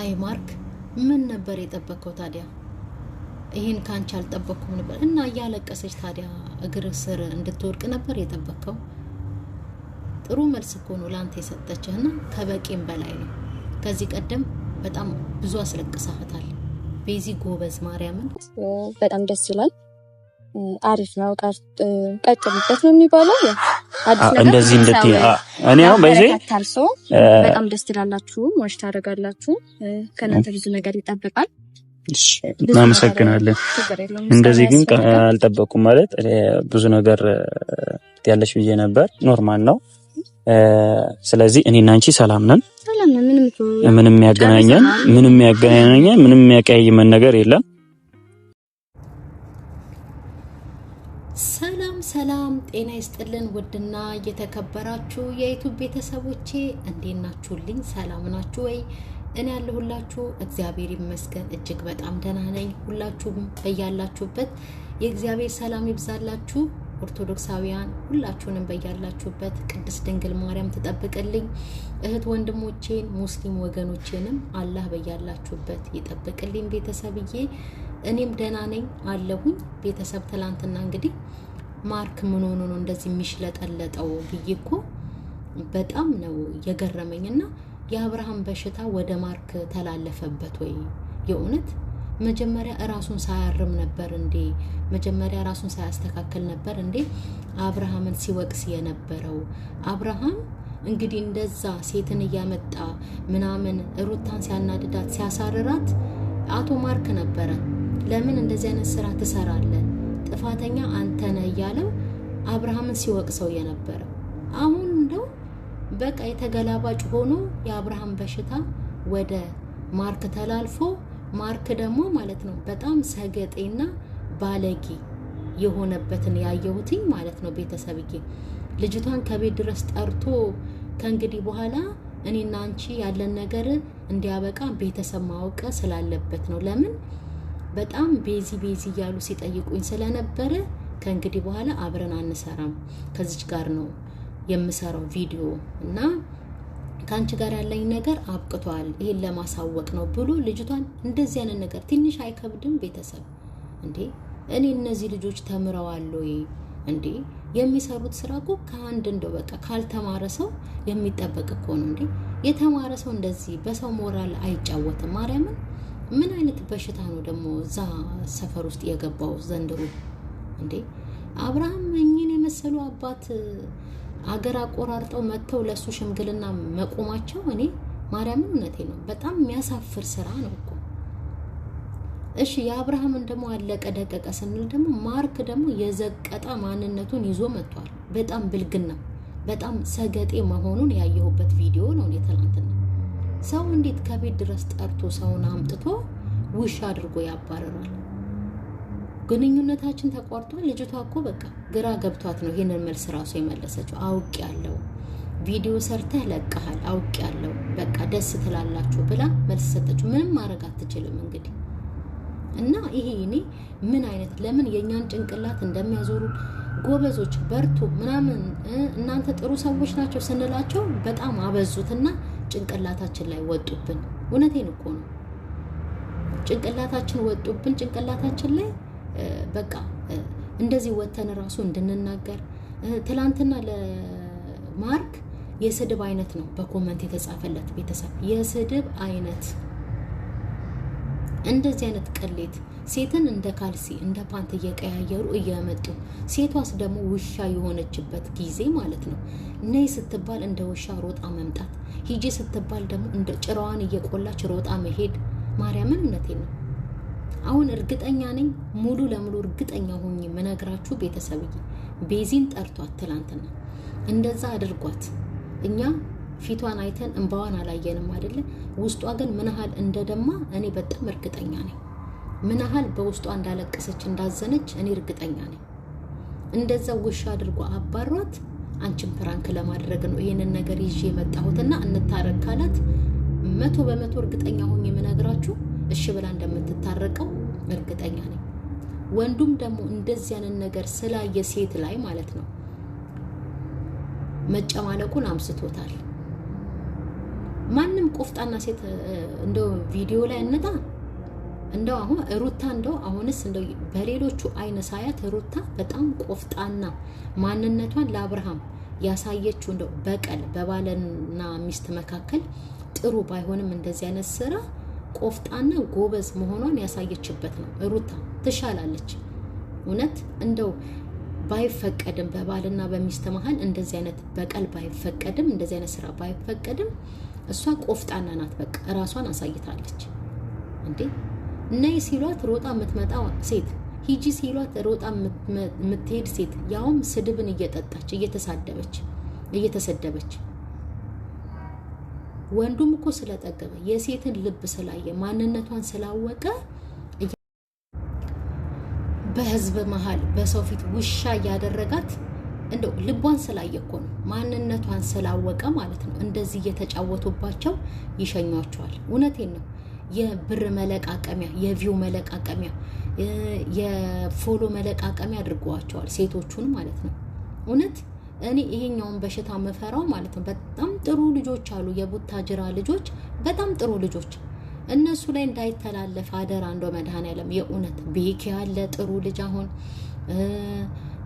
አይ ማርክ ምን ነበር የጠበቀው ታዲያ? ይሄን ካንቺ አልጠበቅኩም ነበር እና ያለቀሰች ታዲያ እግር ስር እንድትወድቅ ነበር የጠበቀው? ጥሩ መልስ እኮ ነው ላንተ የሰጠችህና ከበቂም በላይ ነው። ከዚህ ቀደም በጣም ብዙ አስለቅሳታል። ቤዚ ጎበዝ ማርያምን በጣም ደስ ይላል። አሪፍ ነው። ቀጥልበት ነው የሚባለው። እንደዚህ እንደዚህ እኔ አሁን በዚህ በጣም ደስ ይላላችሁ፣ ወሽ ታደርጋላችሁ። ከናንተ ብዙ ነገር ይጠበቃል። እሺ እናመሰግናለን። እንደዚህ ግን አልጠበቁም ማለት ብዙ ነገር ያለሽ ብዬ ነበር። ኖርማል ነው። ስለዚህ እኔና አንቺ ሰላም ነን። ምንም ያገናኘን ምንም ያቀያየመን ነገር የለም። ሰላም ጤና ይስጥልን። ውድና እየተከበራችሁ የዩቲዩብ ቤተሰቦቼ እንዴት ናችሁልኝ? ሰላም ናችሁ ወይ? እኔ ያለሁላችሁ እግዚአብሔር ይመስገን እጅግ በጣም ደህና ነኝ። ሁላችሁም በያላችሁበት የእግዚአብሔር ሰላም ይብዛላችሁ። ኦርቶዶክሳውያን ሁላችሁንም በያላችሁበት ቅድስት ድንግል ማርያም ትጠብቅልኝ። እህት ወንድሞቼን ሙስሊም ወገኖቼንም አላህ በያላችሁበት ይጠብቅልኝ። ቤተሰብዬ እኔም ደህና ነኝ አለሁኝ። ቤተሰብ ትላንትና እንግዲህ ማርክ ምን ሆኖ ነው እንደዚህ የሚሽለጠለጠው ብዬ እኮ በጣም ነው የገረመኝና የአብርሃም በሽታ ወደ ማርክ ተላለፈበት ወይ? የእውነት መጀመሪያ ራሱን ሳያርም ነበር እንዴ? መጀመሪያ ራሱን ሳያስተካከል ነበር እንዴ አብርሃምን ሲወቅስ የነበረው? አብርሃም እንግዲህ እንደዛ ሴትን እያመጣ ምናምን ሩታን ሲያናድዳት ሲያሳርራት አቶ ማርክ ነበረ ለምን እንደዚህ አይነት ስራ ትሰራለህ? ጥፋተኛ አንተ ነህ እያለው አብርሃምን ሲወቅሰው የነበረው። አሁን እንደው በቃ የተገላባጭ ሆኖ የአብርሃም በሽታ ወደ ማርክ ተላልፎ ማርክ ደግሞ ማለት ነው በጣም ሰገጤና ባለጌ የሆነበትን ያየሁትኝ ማለት ነው። ቤተሰብዬ ልጅቷን ከቤት ድረስ ጠርቶ ከእንግዲህ በኋላ እኔና አንቺ ያለን ነገር እንዲያበቃ ቤተሰብ ማወቅ ስላለበት ነው። ለምን በጣም ቤዚ እያሉ ሲጠይቁኝ ስለነበረ ከእንግዲህ በኋላ አብረን አንሰራም፣ ከዚች ጋር ነው የምሰራው ቪዲዮ እና ካንቺ ጋር ያለኝ ነገር አብቅቷል፣ ይሄን ለማሳወቅ ነው ብሎ ልጅቷን እንደዚህ አይነት ነገር ትንሽ አይከብድም? ቤተሰብ እንዴ እኔ እነዚህ ልጆች ተምረዋል ወይ እንዴ? የሚሰሩት ስራ እኮ ከአንድ እንደው በቃ ካልተማረ ሰው የሚጠበቅ እኮ ነው እንዴ። የተማረ ሰው እንደዚህ በሰው ሞራል አይጫወትም። ማርያምን ምን አይነት በሽታ ነው ደግሞ እዛ ሰፈር ውስጥ የገባው ዘንድሮ እንዴ? አብርሃም እኚህን የመሰሉ አባት አገር አቆራርጠው መጥተው ለሱ ሽምግልና መቆማቸው እኔ ማርያምን እውነቴ ነው በጣም የሚያሳፍር ስራ ነው እኮ። እሺ የአብርሃምን ደግሞ አለቀ ደቀቀ ስንል ደግሞ ማርክ ደግሞ የዘቀጣ ማንነቱን ይዞ መጥቷል። በጣም ብልግና በጣም ሰገጤ መሆኑን ያየሁበት ቪዲዮ ነው። እኔ ትናንትና ሰው እንዴት ከቤት ድረስ ጠርቶ ሰውን አምጥቶ ውሻ አድርጎ ያባረራል? ግንኙነታችን ተቋርጧል። ልጅቷ እኮ በቃ ግራ ገብቷት ነው ይሄንን መልስ ራሱ የመለሰችው። አውቄያለሁ፣ ቪዲዮ ሰርተህ ለቀሃል፣ አውቄያለሁ፣ በቃ ደስ ትላላችሁ ብላ መልስ ሰጠችው። ምንም ማድረግ አትችልም እንግዲህ እና ይሄ እኔ ምን አይነት ለምን የኛን ጭንቅላት እንደሚያዞሩ ጎበዞች በርቱ ምናምን እናንተ ጥሩ ሰዎች ናቸው ስንላቸው በጣም አበዙትና ጭንቅላታችን ላይ ወጡብን። እውነቴን እኮ ነው። ጭንቅላታችን ወጡብን። ጭንቅላታችን ላይ በቃ እንደዚህ ወተን ራሱ እንድንናገር ትላንትና ለማርክ የስድብ አይነት ነው በኮሜንት የተጻፈለት። ቤተሰብ የስድብ አይነት እንደዚህ አይነት ቅሌት ሴትን እንደ ካልሲ እንደ ፓንት እየቀያየሩ እያመጡ ሴቷስ ደግሞ ውሻ የሆነችበት ጊዜ ማለት ነው። ነይ ስትባል እንደ ውሻ ሮጣ መምጣት፣ ሂጂ ስትባል ደግሞ እንደ ጭራዋን እየቆላች ሮጣ መሄድ። ማርያምን እውነቴን ነው። አሁን እርግጠኛ ነኝ ሙሉ ለሙሉ እርግጠኛ ሆኜ መነግራችሁ ቤተሰብዬ ቤዚን ጠርቷት ትላንትና እንደዛ አድርጓት። እኛ ፊቷን አይተን እንባዋን አላየንም አይደለ? ውስጧ ግን ምን ያህል እንደደማ እኔ በጣም እርግጠኛ ነኝ። ምን ያህል በውስጧ እንዳለቀሰች እንዳዘነች እኔ እርግጠኛ ነኝ። እንደዛ ውሻ አድርጎ አባሯት። አንቺን ፕራንክ ለማድረግ ነው ይሄንን ነገር ይዤ የመጣሁትና እንታረቅ ካላት 100% እርግጠኛ ሆኜ የምነግራችሁ እሺ ብላ እንደምትታረቀው እርግጠኛ ነኝ። ወንዱም ደግሞ እንደዚህ አይነት ነገር ስላየ ሴት ላይ ማለት ነው መጨማለቁን አምስቶታል። ማንም ምንም ቆፍጣና ሴት እንደው ቪዲዮ ላይ እንጣ እንደው አሁን ሩታ እንደው አሁንስ እንደው በሌሎቹ አይነ ሳያት ሩታ በጣም ቆፍጣና ማንነቷን ለአብርሃም ያሳየችው እንደው በቀል በባልና ሚስት መካከል ጥሩ ባይሆንም እንደዚህ አይነት ስራ ቆፍጣና ጎበዝ መሆኗን ያሳየችበት ነው። ሩታ ትሻላለች እውነት እንደው ባይፈቀድም በባልና በሚስት መሃል እንደዚህ አይነት በቀል ባይፈቀድም እንደዚህ አይነት ስራ ባይፈቀድም እሷ ቆፍጣና ናት። በቃ ራሷን አሳይታለች እንዴ። ነይ ሲሏት ሮጣ የምትመጣ ሴት፣ ሂጂ ሲሏት ሮጣ የምትሄድ ሴት፣ ያውም ስድብን እየጠጣች እየተሰደበች ወንዱም እኮ ስለጠገበ የሴትን ልብ ስላየ ማንነቷን ስላወቀ በህዝብ መሃል በሰው ፊት ውሻ ያደረጋት እንደው ልቧን ስላየ እኮ ነው፣ ማንነቷን ስላወቀ ማለት ነው። እንደዚህ እየተጫወቱባቸው ይሸኟቸዋል። እውነቴን ነው። የብር መለቃቀሚያ፣ የቪው መለቃቀሚያ፣ የፎሎ መለቃቀሚያ አድርገዋቸዋል ሴቶቹን ማለት ነው። እውነት እኔ ይሄኛውን በሽታ መፈራው ማለት ነው። በጣም ጥሩ ልጆች አሉ፣ የቡታጅራ ልጆች፣ በጣም ጥሩ ልጆች። እነሱ ላይ እንዳይተላለፍ አደራ እንደው መድኃኔዓለም። የእውነት ቤኪ ያለ ጥሩ ልጅ፣ አሁን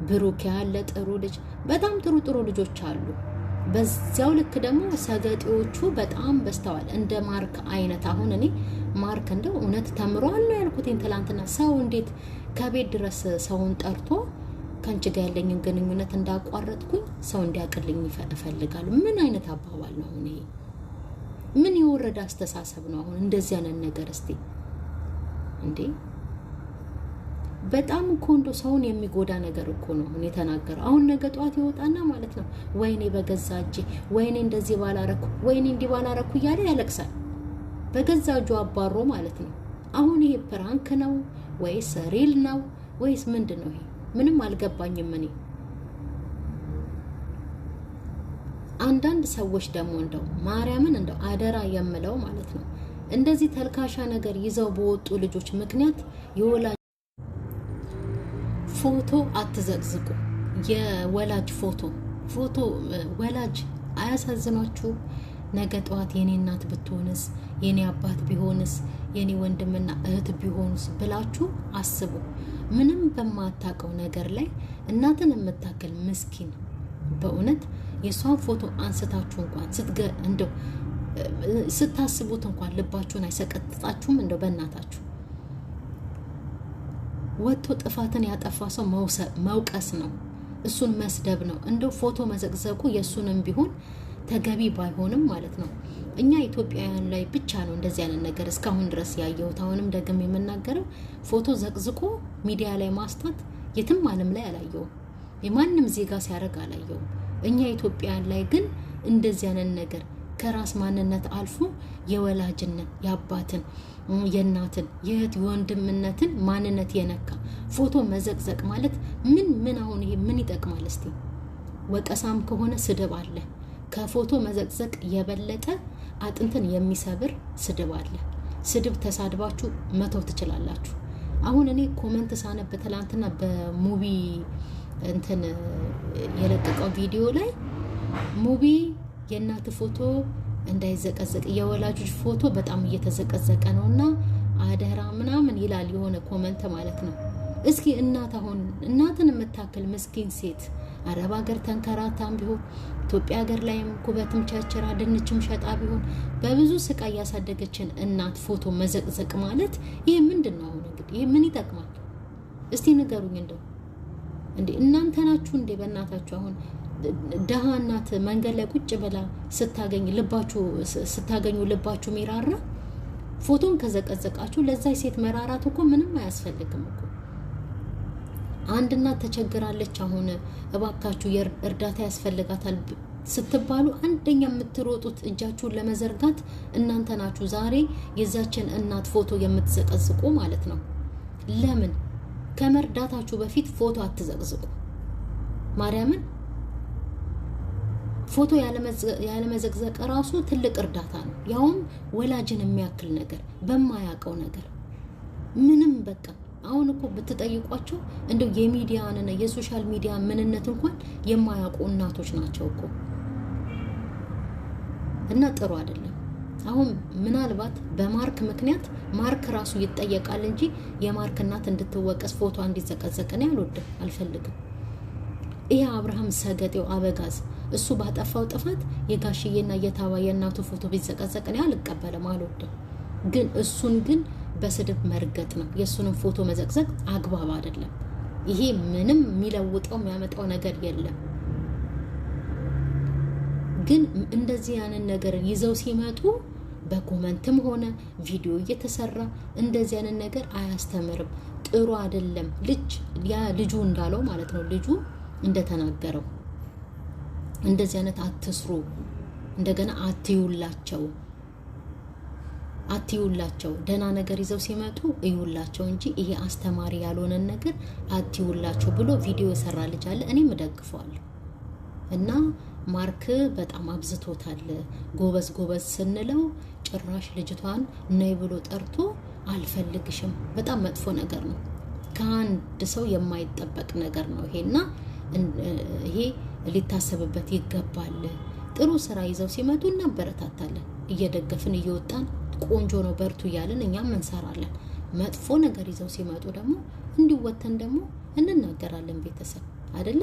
ብሩክ ያለ ጥሩ ልጅ፣ በጣም ጥሩ ልጆች አሉ። በዚያው ልክ ደግሞ ሰገጤዎቹ በጣም በስተዋል። እንደ ማርክ አይነት አሁን እኔ ማርክ እንደው እውነት ተምሯል ነው ያልኩት ትላንትና። ሰው እንዴት ከቤት ድረስ ሰውን ጠርቶ ከአንቺ ጋር ያለኝን ግንኙነት እንዳቋረጥኩኝ ሰው እንዲያቅልኝ እፈልጋለሁ። ምን አይነት አባባል ነው አሁን ይሄ? ምን የወረደ አስተሳሰብ ነው አሁን እንደዚህ አይነት ነገር? እስቲ እንዴ በጣም እኮ እንደው ሰውን የሚጎዳ ነገር እኮ ነው አሁን የተናገረው። አሁን ነገ ጠዋት ይወጣና ማለት ነው ወይኔ በገዛ እጄ፣ ወይኔ እንደዚህ ባላረኩ፣ ወይኔ እንዲህ ባላረኩ እያለ ያለቅሳል። በገዛ እጁ አባሮ ማለት ነው። አሁን ይሄ ፕራንክ ነው ወይስ ሪል ነው ወይስ ምንድን ነው? ይሄ ምንም አልገባኝም እኔ። አንዳንድ ሰዎች ደግሞ እንደው ማርያምን እንደው አደራ የምለው ማለት ነው እንደዚህ ተልካሻ ነገር ይዘው በወጡ ልጆች ምክንያት ፎቶ አትዘቅዝቁ። የወላጅ ፎቶ ወላጅ አያሳዝናችሁ? ነገ ጠዋት የኔ እናት ብትሆንስ፣ የኔ አባት ቢሆንስ፣ የኔ ወንድምና እህት ቢሆንስ ብላችሁ አስቡ። ምንም በማታውቀው ነገር ላይ እናትን የምታከል ምስኪን በእውነት የሷን ፎቶ አንስታችሁ እንኳን እንደው ስታስቡት እንኳን ልባችሁን አይሰቀጥጣችሁም? እንደው በእናታችሁ ወጥቶ ጥፋትን ያጠፋ ሰው መውቀስ ነው፣ እሱን መስደብ ነው። እንደው ፎቶ መዘቅዘቁ የእሱንም ቢሆን ተገቢ ባይሆንም ማለት ነው። እኛ ኢትዮጵያውያን ላይ ብቻ ነው እንደዚህ አይነት ነገር እስካሁን ድረስ ያየሁት። አሁንም ደግም የምናገረው ፎቶ ዘቅዝቆ ሚዲያ ላይ ማስታት የትም ዓለም ላይ አላየውም። የማንም ዜጋ ሲያደርግ አላየውም። እኛ ኢትዮጵያውያን ላይ ግን እንደዚህ አይነት ነገር ከራስ ማንነት አልፎ የወላጅነት፣ የአባትን፣ የእናትን፣ የእህት፣ የወንድምነትን ማንነት የነካ ፎቶ መዘቅዘቅ ማለት ምን አሁን ይሄ ምን ይጠቅማል? እስቲ ወቀሳም ከሆነ ስድብ አለ። ከፎቶ መዘቅዘቅ የበለጠ አጥንትን የሚሰብር ስድብ አለ። ስድብ ተሳድባችሁ መተው ትችላላችሁ። አሁን እኔ ኮመንት ሳነብ ትላንትና በሙቢ እንትን የለቀቀው ቪዲዮ ላይ ሙቢ የእናት ፎቶ እንዳይዘቀዘቅ የወላጆች ፎቶ በጣም እየተዘቀዘቀ ነውና አደራ ምናምን ይላል የሆነ ኮመንት ማለት ነው። እስኪ እናት አሁን እናትን የምታክል ምስኪን ሴት አረብ ሀገር ተንከራታም ቢሆን ኢትዮጵያ ሀገር ላይም ኩበትም ቸርችራ ድንችም ሸጣ ቢሆን በብዙ ስቃይ ያሳደገችን እናት ፎቶ መዘቅዘቅ ማለት ይሄ ምንድን ነው? አሁን እንግዲህ ይሄ ምን ይጠቅማል? እስቲ ንገሩኝ። እንደው እንዴ እናንተ ናችሁ እንዴ በእናታችሁ አሁን ደሃ እናት መንገድ ላይ ቁጭ ብላ ስታገኙ ልባችሁ ሚራራ ፎቶን ከዘቀዘቃችሁ ለዛይ ሴት መራራት እኮ ምንም አያስፈልግም እኮ። አንድ እናት ተቸግራለች፣ አሁን እባካችሁ እርዳታ ያስፈልጋታል ስትባሉ አንደኛ የምትሮጡት እጃችሁን ለመዘርጋት እናንተ ናችሁ። ዛሬ የዛችን እናት ፎቶ የምትዘቀዝቁ ማለት ነው። ለምን ከመርዳታችሁ በፊት ፎቶ አትዘቅዝቁ? ማርያምን ፎቶ ያለመዘቅዘቅ ራሱ ትልቅ እርዳታ ነው። ያውም ወላጅን የሚያክል ነገር በማያውቀው ነገር ምንም በቃ አሁን እኮ ብትጠይቋቸው እንደው የሚዲያንና የሶሻል ሚዲያ ምንነት እንኳን የማያውቁ እናቶች ናቸው እኮ። እና ጥሩ አይደለም። አሁን ምናልባት በማርክ ምክንያት ማርክ ራሱ ይጠየቃል እንጂ የማርክ እናት እንድትወቀስ ፎቶ እንዲዘቀዘቅ ነው አልወድም፣ አልፈልግም። ይሄ አብርሃም ሰገጤው አበጋዝ እሱ ባጠፋው ጥፋት የጋሽዬና የታባ የእናቱ ፎቶ ቢዘቀዘቅ ነው አልቀበልም፣ አልወድም። ግን እሱን ግን በስድብ መርገጥ ነው፣ የሱንም ፎቶ መዘቅዘቅ አግባብ አይደለም። ይሄ ምንም የሚለውጠው የሚያመጣው ነገር የለም። ግን እንደዚህ ያንን ነገር ይዘው ሲመጡ በኮመንትም ሆነ ቪዲዮ እየተሰራ እንደዚህ ያንን ነገር አያስተምርም፣ ጥሩ አይደለም። ልጁ እንዳለው ማለት ነው፣ ልጁ እንደተናገረው እንደዚህ አይነት አትስሩ፣ እንደገና አትዩላቸው፣ ደህና ነገር ይዘው ሲመጡ እዩላቸው እንጂ ይሄ አስተማሪ ያልሆነን ነገር አትዩላቸው ብሎ ቪዲዮ የሰራ ልጅ አለ። እኔም እደግፈዋለሁ። እና ማርክ በጣም አብዝቶታል። ጎበዝ ስንለው ጭራሽ ልጅቷን ነይ ብሎ ጠርቶ አልፈልግሽም። በጣም መጥፎ ነገር ነው፣ ከአንድ ሰው የማይጠበቅ ነገር ነው ይሄና ይሄ ሊታሰብበት ይገባል። ጥሩ ስራ ይዘው ሲመጡ እናበረታታለን፣ እየደገፍን እየወጣን ቆንጆ ነው በርቱ እያልን እኛም እንሰራለን። መጥፎ ነገር ይዘው ሲመጡ ደግሞ እንዲወተን ደግሞ እንናገራለን። ቤተሰብ አይደለ?